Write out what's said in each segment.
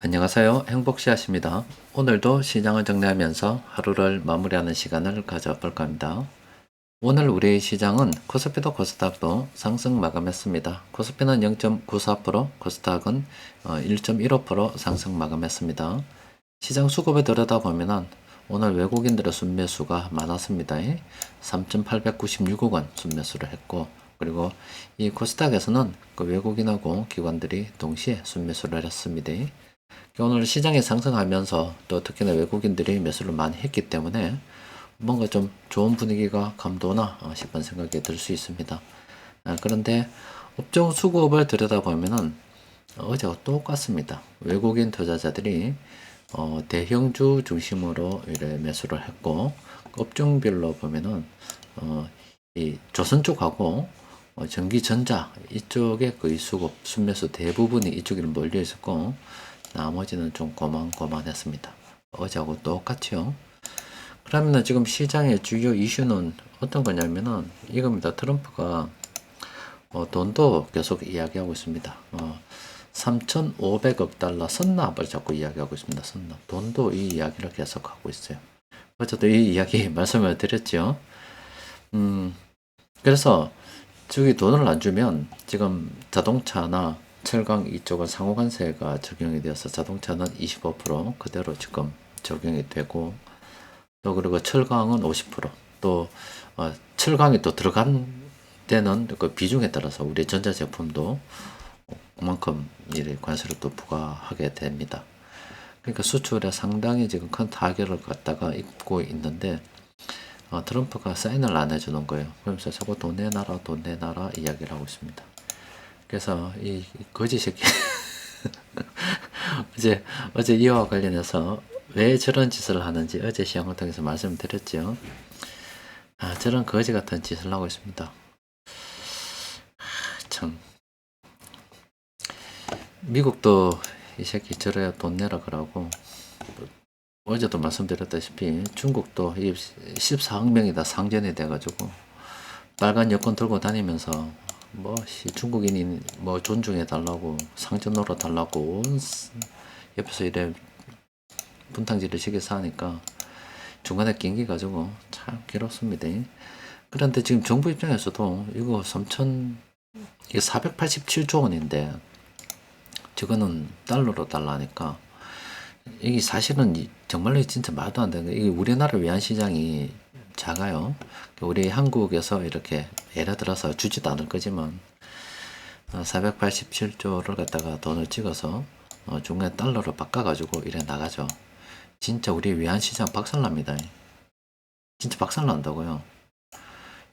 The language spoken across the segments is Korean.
안녕하세요. 행복씨앗입니다. 오늘도 시장을 정리하면서 하루를 마무리하는 시간을 가져볼까 합니다. 오늘 우리 시장은 코스피도 코스닥도 상승 마감했습니다. 코스피는 0.94%, 코스닥은 1.15% 상승 마감했습니다. 시장 수급을 들여다보면 오늘 외국인들의 순매수가 많았습니다. 3,896억 원 순매수를 했고, 그리고 이 코스닥에서는 그 외국인하고 기관들이 동시에 순매수를 했습니다. 오늘 시장이 상승하면서 또 특히나 외국인들이 매수를 많이 했기 때문에 뭔가 좀 좋은 분위기가 감도나 싶은 생각이 들 수 있습니다. 그런데 업종 수급을 들여다보면은 어제와 똑같습니다. 외국인 투자자들이 대형주 중심으로 이래 매수를 했고, 업종별로 보면은 이 조선 쪽하고 전기전자 이쪽에 거의 수급 순매수 대부분이 이쪽에 몰려 있었고, 나머지는 좀 고만고만했습니다. 어제하고 똑같죠. 그러면 지금 시장의 주요 이슈는 어떤 거냐면은 이겁니다. 트럼프가 돈도 계속 이야기하고 있습니다. 3,500억 달러 선납을 자꾸 이야기하고 있습니다. 선납. 돈도 이 이야기를 계속하고 있어요. 어제도 이 이야기 말씀을 드렸죠. 그래서 저기 돈을 안 주면 지금 자동차나 철강 이쪽은 상호관세가 적용이 되어서 자동차는 25% 그대로 지금 적용이 되고, 또 그리고 철강은 50%또 철강이 또 들어간 때는 그 비중에 따라서 우리 전자제품도 그만큼 이 관세를 또 부과하게 됩니다. 그러니까 수출에 상당히 지금 큰 타격을 갖다가 입고 있는데 트럼프가 사인을 안 해주는 거예요. 그러면서 자꾸 돈 내놔라 돈 내놔라 이야기를 하고 있습니다. 그래서 이 거지 새끼 어제 이와 관련해서 왜 저런 짓을 하는지 어제 시황을 통해서 말씀드렸죠. 저런 거지 같은 짓을 하고 있습니다. 참, 미국도 이 새끼 저래야 돈 내라 그러고, 어제도 말씀드렸다시피 중국도 14억 명이 다 상전이 돼가지고 빨간 여권 들고 다니면서 중국인이 존중해 달라고 상전 놀아 달라고 옆에서 이래 분탕질을 시켜서 하니까 중간에 낑기 가지고 참 괴롭습니다. 그런데 지금 정부 입장에서도 이거 487조 원인데 저거는 달러로 달라니까 이게 사실은 정말로 진짜 말도 안 되는 게, 이게 우리나라 외환시장이 작아요. 우리 한국에서 이렇게 예를 들어서 주지도 않을 거지만 487조를 갖다가 돈을 찍어서 중간에 달러로 바꿔가지고 이래 나가죠. 진짜 우리 외환시장 박살납니다. 진짜 박살난다고요.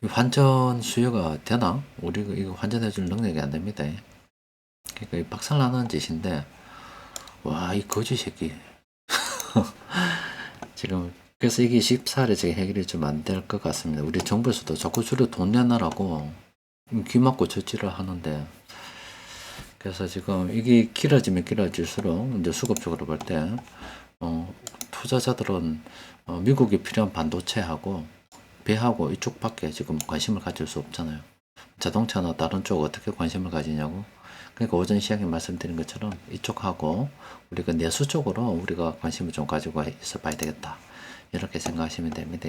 환전 수요가 되나? 우리가 이거 환전해줄 능력이 안 됩니다. 그러니까 박살나는 짓인데, 와, 이 거지 새끼. 지금 그래서 이게 14일에 지금 해결이 좀 안 될 것 같습니다. 우리 정부에서도 자꾸 저를 돈 내놔라고 귀 막고 저지를 하는데, 그래서 지금 이게 길어지면 길어질수록 이제 수급적으로 볼 때 투자자들은 미국이 필요한 반도체하고 배하고 이쪽밖에 지금 관심을 가질 수 없잖아요. 자동차나 다른 쪽 어떻게 관심을 가지냐고. 그러니까 오전 시장에 말씀드린 것처럼 이쪽하고 우리가 내수 쪽으로 우리가 관심을 좀 가지고 있어 봐야 되겠다. 이렇게 생각하시면 됩니다.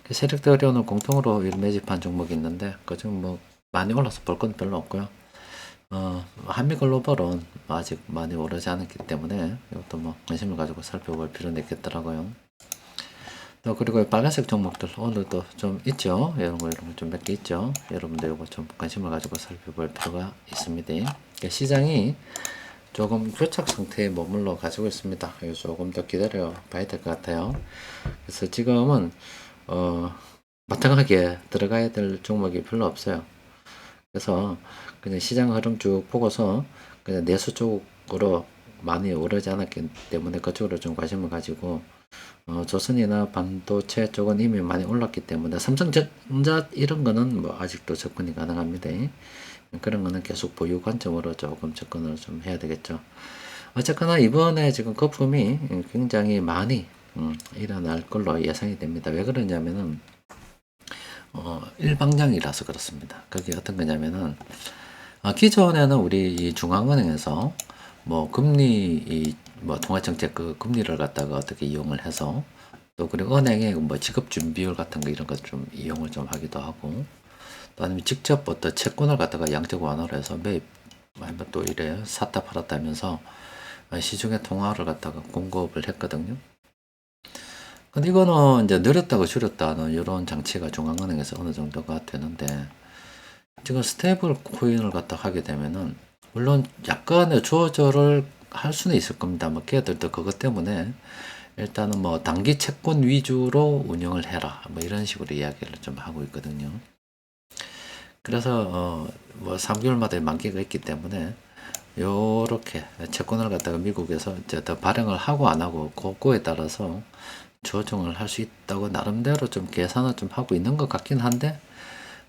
세력들이 오늘 공통으로 매집한 종목이 있는데 그중 많이 올라서 볼 건 별로 없고요. 한미글로벌은 아직 많이 오르지 않았기 때문에 이것도 관심을 가지고 살펴볼 필요는 있겠더라고요. 또 그리고 빨간색 종목들 오늘도 좀 있죠. 이런 거 좀 몇 개 있죠. 여러분들 이거 좀 관심을 가지고 살펴볼 필요가 있습니다. 그러니까 시장이 조금 교착 상태에 머물러 가지고 있습니다. 이거 조금 더 기다려 봐야 될 것 같아요. 그래서 지금은 마땅하게 들어가야 될 종목이 별로 없어요. 그래서 그냥 시장 흐름 쭉 보고서 그냥 내수 쪽으로 많이 오르지 않았기 때문에 그쪽으로 좀 관심을 가지고, 조선이나 반도체 쪽은 이미 많이 올랐기 때문에 삼성전자 이런 거는 아직도 접근이 가능합니다. 그런 거는 계속 보유 관점으로 조금 접근을 좀 해야 되겠죠. 어쨌거나 이번에 지금 거품이 굉장히 많이 일어날 걸로 예상이 됩니다. 왜 그러냐면은 일방향이라서 그렇습니다. 그게 어떤 거냐면은 기존에는 우리 이 중앙은행에서 뭐 금리 뭐 통화정책 그 금리를 갖다가 어떻게 이용을 해서 또 그리고 은행의 뭐 지급 준비율 같은 거 이런 것 좀 이용을 좀 하기도 하고 또 아니면 직접 어떤 채권을 갖다가 양적 완화를 해서 매입 아니면 또 이래 샀다 팔았다 하면서 시중에 통화를 갖다가 공급을 했거든요. 근데 이거는 이제 늘었다가 줄였다는 이런 장치가 중앙은행에서 어느 정도가 되는데 지금 스테이블 코인을 갖다 하게 되면은 물론 약간의 조절을 할 수는 있을 겁니다. 뭐 걔들도 그것 때문에 일단은 뭐 단기 채권 위주로 운영을 해라 뭐 이런 식으로 이야기를 좀 하고 있거든요. 그래서 뭐 3개월마다 만기가 있기 때문에 요렇게 채권을 갖다가 미국에서 이제 더 발행을 하고 안 하고 그거에 따라서 조정을 할 수 있다고 나름대로 좀 계산을 좀 하고 있는 것 같긴 한데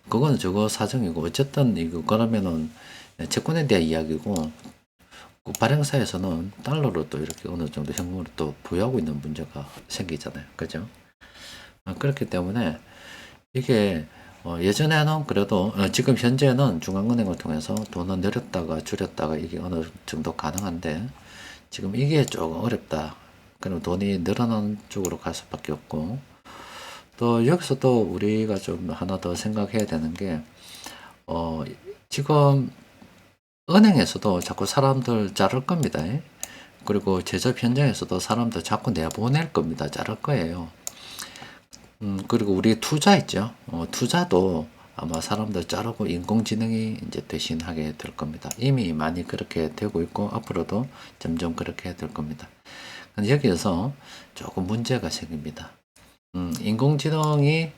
그거는 저거 사정이고 어쨌든 이거 그러면은 채권에 대한 이야기고 그 발행사에서는 달러로 또 이렇게 어느 정도 현금으로 또 부여하고 있는 문제가 생기잖아요. 그죠? 그렇기 때문에 이게 예전에는 그래도 지금 현재는 중앙은행을 통해서 돈을 내렸다가 줄였다가 이게 어느 정도 가능한데 지금 이게 조금 어렵다. 그럼 돈이 늘어나는 쪽으로 갈 수밖에 없고 또 여기서 또 우리가 좀 하나 더 생각해야 되는 게 지금 은행에서도 자꾸 사람들 자를 겁니다. 그리고 제조업 현장에서도 사람들 자꾸 내보낼 겁니다. 자를 거예요. 그리고 우리 투자 있죠. 투자도 아마 사람들 자르고 인공지능이 이제 대신하게 될 겁니다. 이미 많이 그렇게 되고 있고 앞으로도 점점 그렇게 될 겁니다. 근데 여기에서 조금 문제가 생깁니다. 인공지능이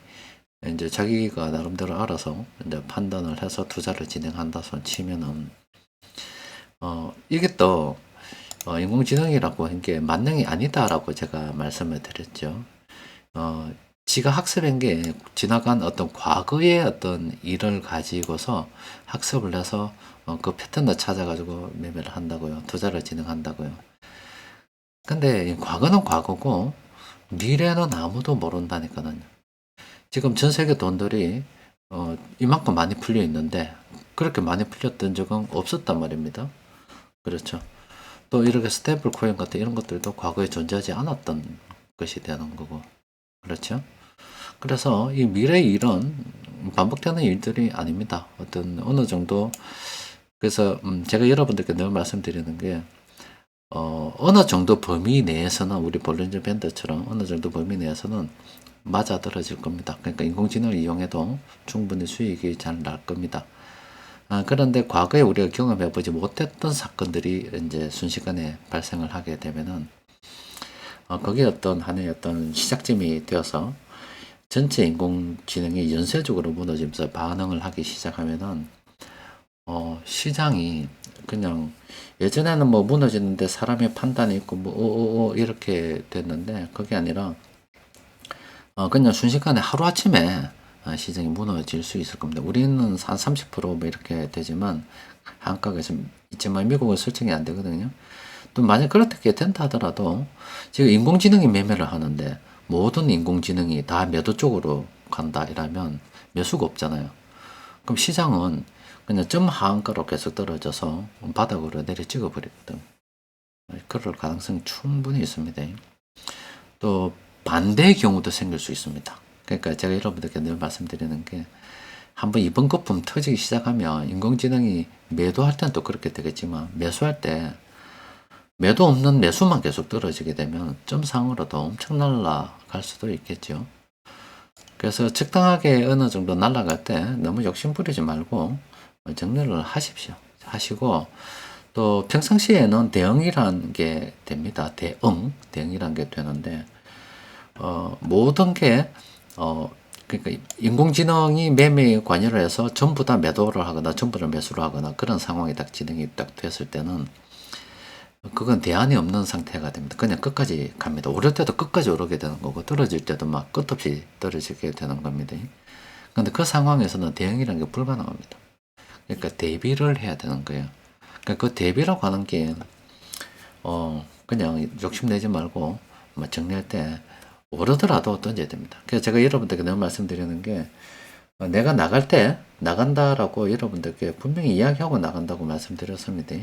이제 자기가 나름대로 알아서 이제 판단을 해서 투자를 진행한다 손 치면은 이게 또 인공지능이라고 한 게 만능이 아니다라고 제가 말씀을 드렸죠. 지가 학습한 게 지나간 어떤 과거의 어떤 일을 가지고서 학습을 해서 그 패턴을 찾아가지고 매매를 한다고요. 투자를 진행한다고요. 근데 과거는 과거고 미래는 아무도 모른다니까요. 지금 전 세계 돈들이 이만큼 많이 풀려 있는데 그렇게 많이 풀렸던 적은 없었단 말입니다. 그렇죠. 또 이렇게 스테이블 코인 같은 이런 것들도 과거에 존재하지 않았던 것이 되는 거고. 그렇죠. 그래서 이 미래의 일은 반복되는 일들이 아닙니다. 어떤 어느 정도 그래서 제가 여러분들께 늘 말씀드리는 게 어느 정도 범위 내에서는 우리 볼린저 밴드처럼 어느 정도 범위 내에서는 맞아떨어질 겁니다. 그러니까 인공지능을 이용해도 충분히 수익이 잘 날 겁니다. 그런데 과거에 우리가 경험해보지 못했던 사건들이 이제 순식간에 발생을 하게 되면은 그게 어떤 하나의 어떤 시작점이 되어서 전체 인공지능이 연쇄적으로 무너지면서 반응을 하기 시작하면은 시장이 그냥 예전에는 뭐 무너지는데 사람의 판단이 있고 뭐 이렇게 됐는데 그게 아니라 그냥 순식간에 하루아침에 시장이 무너질 수 있을 겁니다. 우리는 한 30%뭐 이렇게 되지만 한가가 좀 있지만 미국은 설정이 안 되거든요. 또 만약 그렇게 된다 하더라도 지금 인공지능이 매매를 하는데 모든 인공지능이 다 매도 쪽으로 간다 이러면 매수가 없잖아요. 그럼 시장은 그냥 점 하한가로 계속 떨어져서 바닥으로 내려 찍어버리거든. 그럴 가능성이 충분히 있습니다. 또 반대의 경우도 생길 수 있습니다. 그러니까 제가 여러분들께 늘 말씀드리는 게 한번 이번 거품 터지기 시작하면 인공지능이 매도할 때는 또 그렇게 되겠지만 매수할 때 매도 없는 매수만 계속 떨어지게 되면 점상으로도 엄청 날아갈 수도 있겠죠. 그래서 적당하게 어느 정도 날아갈 때 너무 욕심 부리지 말고 정리를 하십시오. 하시고 또 평상시에는 대응이라는 게 됩니다. 대응이라는 게 되는데 모든 게 그러니까 인공지능이 매매에 관여를 해서 전부 다 매도를 하거나 전부 다 매수를 하거나 그런 상황이 딱 진행이 딱 됐을 때는 그건 대안이 없는 상태가 됩니다. 그냥 끝까지 갑니다. 오를 때도 끝까지 오르게 되는 거고 떨어질 때도 막 끝없이 떨어지게 되는 겁니다. 근데 그 상황에서는 대응이라는 게 불가능합니다. 그러니까 대비를 해야 되는 거예요. 그러니까 그 대비라고 하는 게 그냥 욕심내지 말고 정리할 때 오르더라도 던져야 됩니다. 그래서 제가 여러분들께 늘 말씀드리는 게 내가 나갈 때 나간다라고 여러분들께 분명히 이야기하고 나간다고 말씀드렸습니다.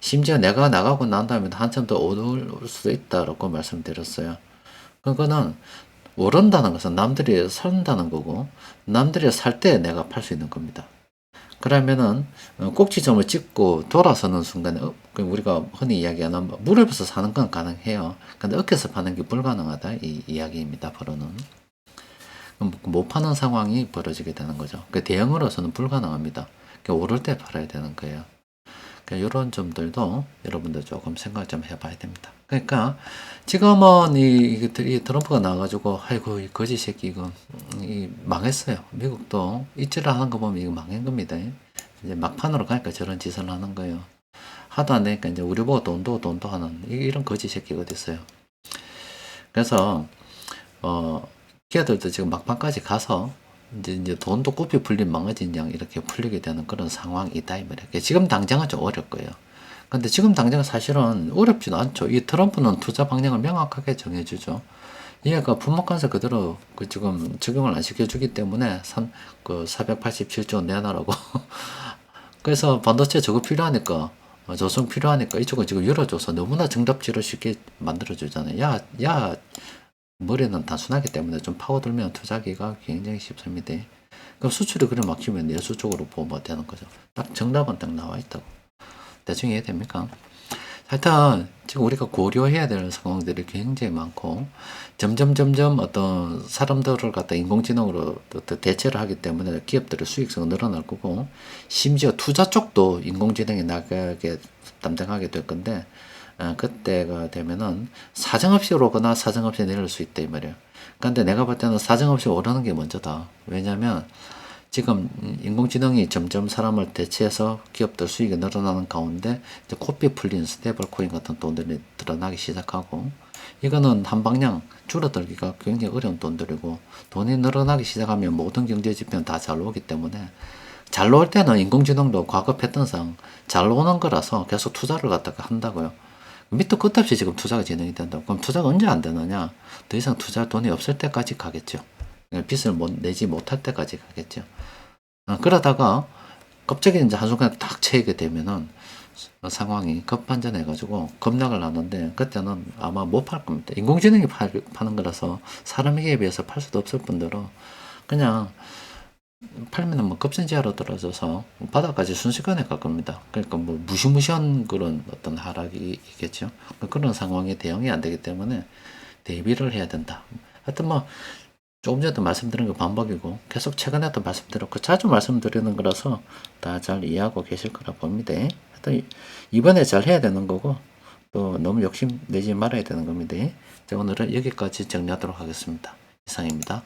심지어 내가 나가고 난 다음에 한참 더 오를 수도 있다라고 말씀드렸어요. 그거는 오른다는 것은 남들이 산다는 거고, 남들이 살 때 내가 팔 수 있는 겁니다. 그러면은 꼭지점을 찍고 돌아서는 순간에 우리가 흔히 이야기하는 무릎에서 사는 건 가능해요. 근데 어깨에서 파는 게 불가능하다 이 이야기입니다. 앞으로는 못 파는 상황이 벌어지게 되는 거죠. 그 대형으로서는 불가능합니다. 오를 때 팔아야 되는 거예요. 이런 점들도 여러분들 조금 생각 좀 해봐야 됩니다. 그러니까 지금은 이 트럼프가 나와가지고 아이고 이 거지 새끼 이거 망했어요. 미국도 이질을 하는 거 보면 이거 망한 겁니다. 이제 막판으로 가니까 저런 짓을 하는 거예요. 하도 안 되니까 이제 우리 보고 돈도 하는 이런 거지 새끼가 어디 있어요. 그래서 걔들도 지금 막판까지 가서 이제 돈도 굽이 풀린 망가진 양 이렇게 풀리게 되는 그런 상황이다 이 말이에요. 지금 당장은 좀 어려울 거예요. 근데 지금 당장은 사실은 어렵지는 않죠. 이 트럼프는 투자 방향을 명확하게 정해주죠. 얘가 분목관세 그대로 지금 적용을 안 시켜주기 때문에 487조 내놔라고. 그래서 반도체 저거 필요하니까 조성 필요하니까 이쪽은 지금 열어줘서 너무나 정답지로 쉽게 만들어주잖아요. 야 머리는 단순하기 때문에 좀 파고들면 투자하기가 굉장히 쉽습니다. 그럼 수출이 그래 막히면 내수 쪽으로 보면 되는 거죠. 딱 정답은 딱 나와 있다고. 대충 이해됩니까? 하여튼 지금 우리가 고려해야 되는 상황들이 굉장히 많고 점점 어떤 사람들을 갖다 인공지능으로 또 대체를 하기 때문에 기업들의 수익성은 늘어날 거고 심지어 투자 쪽도 인공지능이 나가게 담당하게 될 건데 그때가 되면은 사정없이 오르거나 사정없이 내릴 수 있다 이 말이에요. 근데 내가 볼 때는 사정없이 오르는 게 먼저다. 왜냐면 지금 인공지능이 점점 사람을 대체해서 기업들 수익이 늘어나는 가운데 이제 코피 풀린 스테이블 코인 같은 돈들이 드러나기 시작하고 이거는 한 방향 줄어들기가 굉장히 어려운 돈들이고 돈이 늘어나기 시작하면 모든 경제 지표는 다 잘 오기 때문에 잘 나올 때는 인공지능도 과거 패턴상 잘 오는 거라서 계속 투자를 갖다가 한다고요. 밑도 끝도 없이 지금 투자가 진행이 된다고. 그럼 투자가 언제 안 되느냐? 더 이상 투자할 돈이 없을 때까지 가겠죠. 빚을 내지 못할 때까지 가겠죠. 그러다가 갑자기 이제 한순간에 딱 채이게 되면은 상황이 급반전해가지고 급락을 하는데 그때는 아마 못 팔 겁니다. 인공지능이 파는 거라서 사람에게 비해서 팔 수도 없을 뿐더러 그냥 팔면은 뭐 급선지하러 떨어져서 바닥까지 순식간에 갈 겁니다. 그러니까 뭐 무시무시한 그런 어떤 하락이 있겠죠. 그런 상황에 대응이 안 되기 때문에 대비를 해야 된다. 하여튼 뭐 조금 전에도 말씀드린 거 반복이고 계속 최근에도 말씀드렸고 자주 말씀드리는 거라서 다 잘 이해하고 계실 거라 봅니다. 하여튼 이번에 잘 해야 되는 거고 또 너무 욕심 내지 말아야 되는 겁니다. 자, 오늘은 여기까지 정리하도록 하겠습니다. 이상입니다.